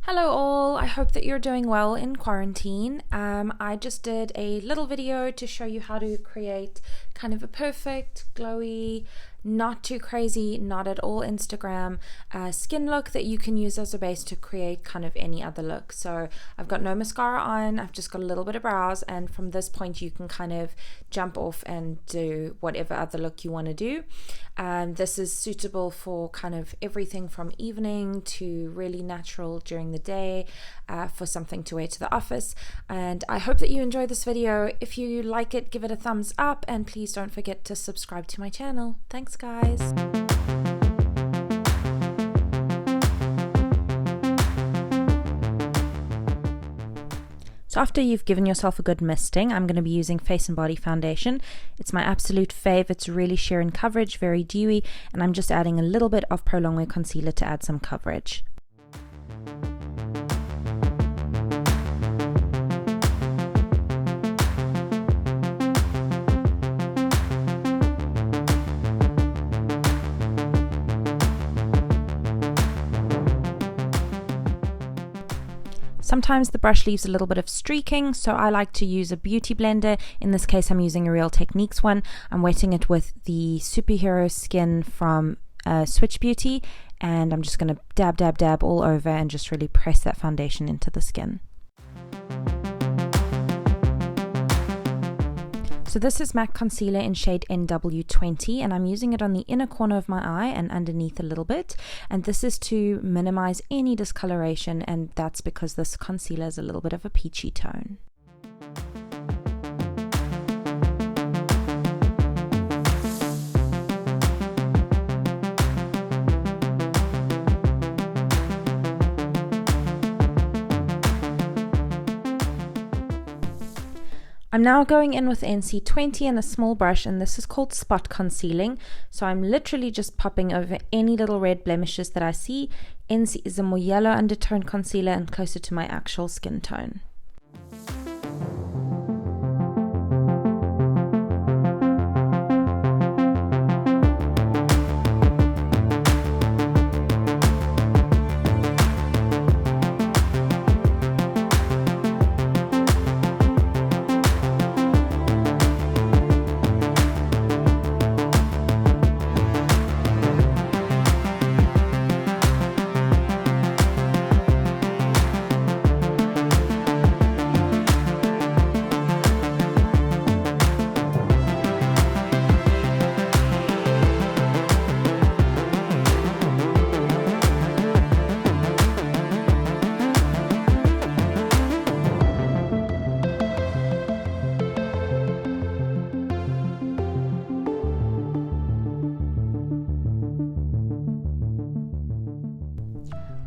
Hello all, I hope that you're doing well in quarantine. I just did a little video to show you how to create kind of a perfect, glowy, not too crazy, not at all Instagram skin look that you can use as a base to create kind of any other look. So I've got no mascara on, I've just got a little bit of brows, and from this point you can kind of jump off and do whatever other look you want to do. This is suitable for kind of everything from evening to really natural during the day, for something to wear to the office. And I hope that you enjoy this video. If you like it, give it a thumbs up, and please don't forget to subscribe to my channel. Thanks guys. So after you've given yourself a good misting, I'm going to be using Face and Body Foundation. It's my absolute fave. It's really sheer in coverage, very dewy, and I'm just adding a little bit of Prolongwear concealer to add some coverage. Sometimes the brush leaves a little bit of streaking, so I like to use a beauty blender. In this case, I'm using a Real Techniques one. I'm wetting it with the Superhero Skin from Switch Beauty, and I'm just going to dab all over and just really press that foundation into the skin. So this is MAC Concealer in shade NW20, and I'm using it on the inner corner of my eye and underneath a little bit. And this is to minimize any discoloration, and that's because this concealer is a little bit of a peachy tone. I'm now going in with NC20 and a small brush, and this is called Spot Concealing. So I'm literally just popping over any little red blemishes that I see. NC is a more yellow undertone concealer and closer to my actual skin tone.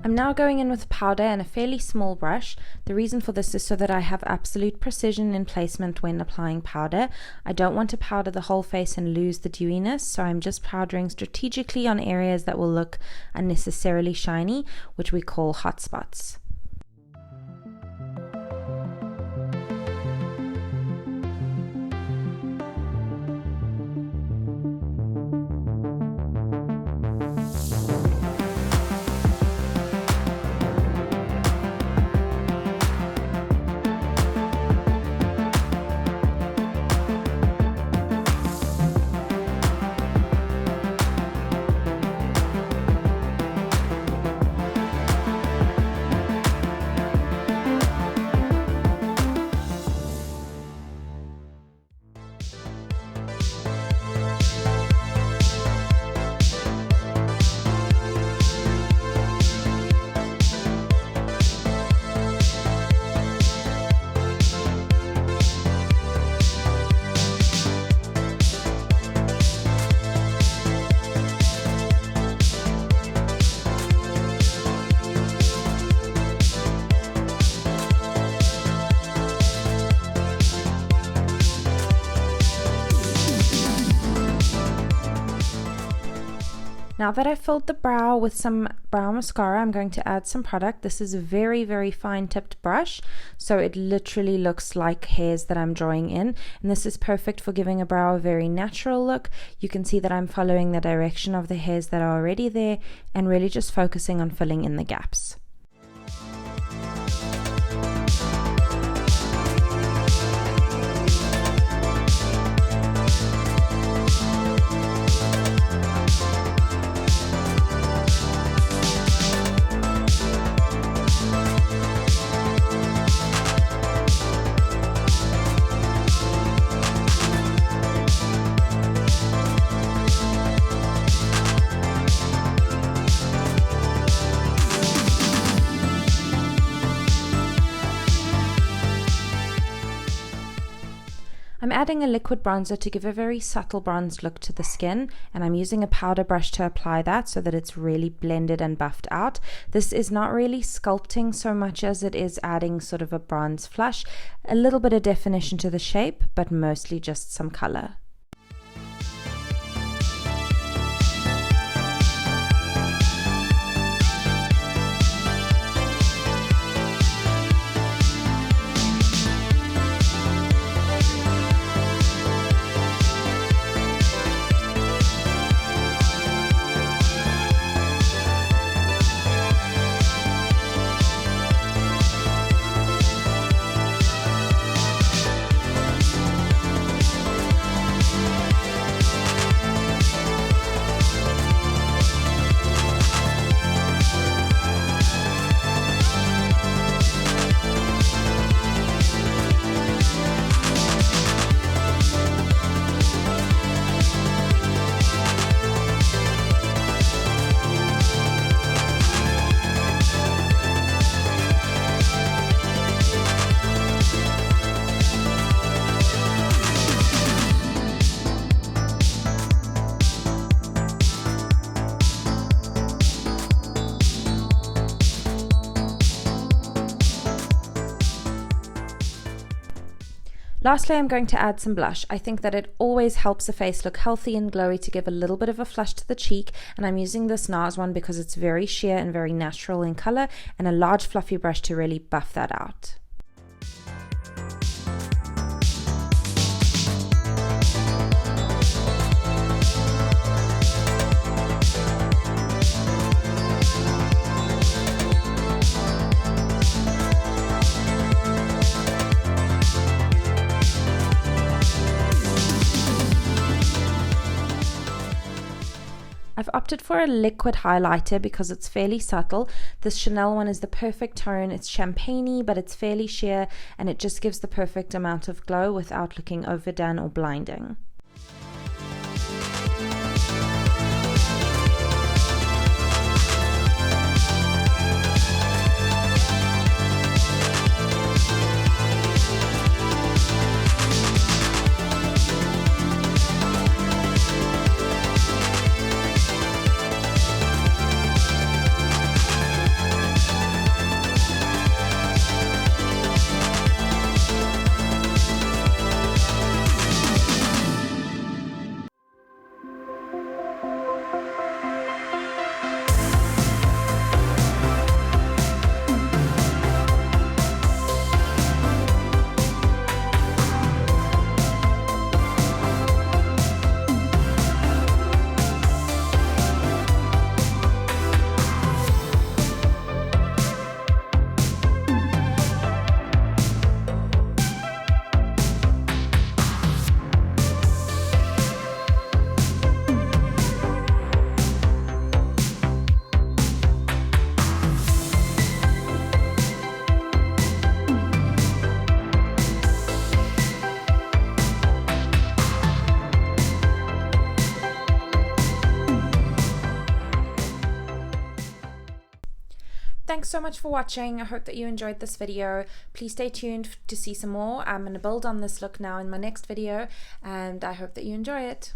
I'm now going in with powder and a fairly small brush. The reason for this is so that I have absolute precision in placement when applying powder. I don't want to powder the whole face and lose the dewiness, so I'm just powdering strategically on areas that will look unnecessarily shiny, which we call hot spots. Now that I've filled the brow with some brow mascara, I'm going to add some product. This is a very fine tipped brush, so it literally looks like hairs that I'm drawing in, and this is perfect for giving a brow a very natural look. You can see that I'm following the direction of the hairs that are already there and really just focusing on filling in the gaps. I'm adding a liquid bronzer to give a very subtle bronze look to the skin, and I'm using a powder brush to apply that so that it's really blended and buffed out. This is not really sculpting so much as it is adding sort of a bronze flush, a little bit of definition to the shape, but mostly just some color. Lastly, I'm going to add some blush. I think that it always helps the face look healthy and glowy to give a little bit of a flush to the cheek, and I'm using this NARS one because it's very sheer and very natural in color, and a large fluffy brush to really buff that out. I've opted for a liquid highlighter because it's fairly subtle. This Chanel one is the perfect tone. It's champagne-y, but it's fairly sheer, and it just gives the perfect amount of glow without looking overdone or blinding. Thanks so much for watching. I hope that you enjoyed this video. Please stay tuned to see some more. I'm going to build on this look now in my next video, and I hope that you enjoy it.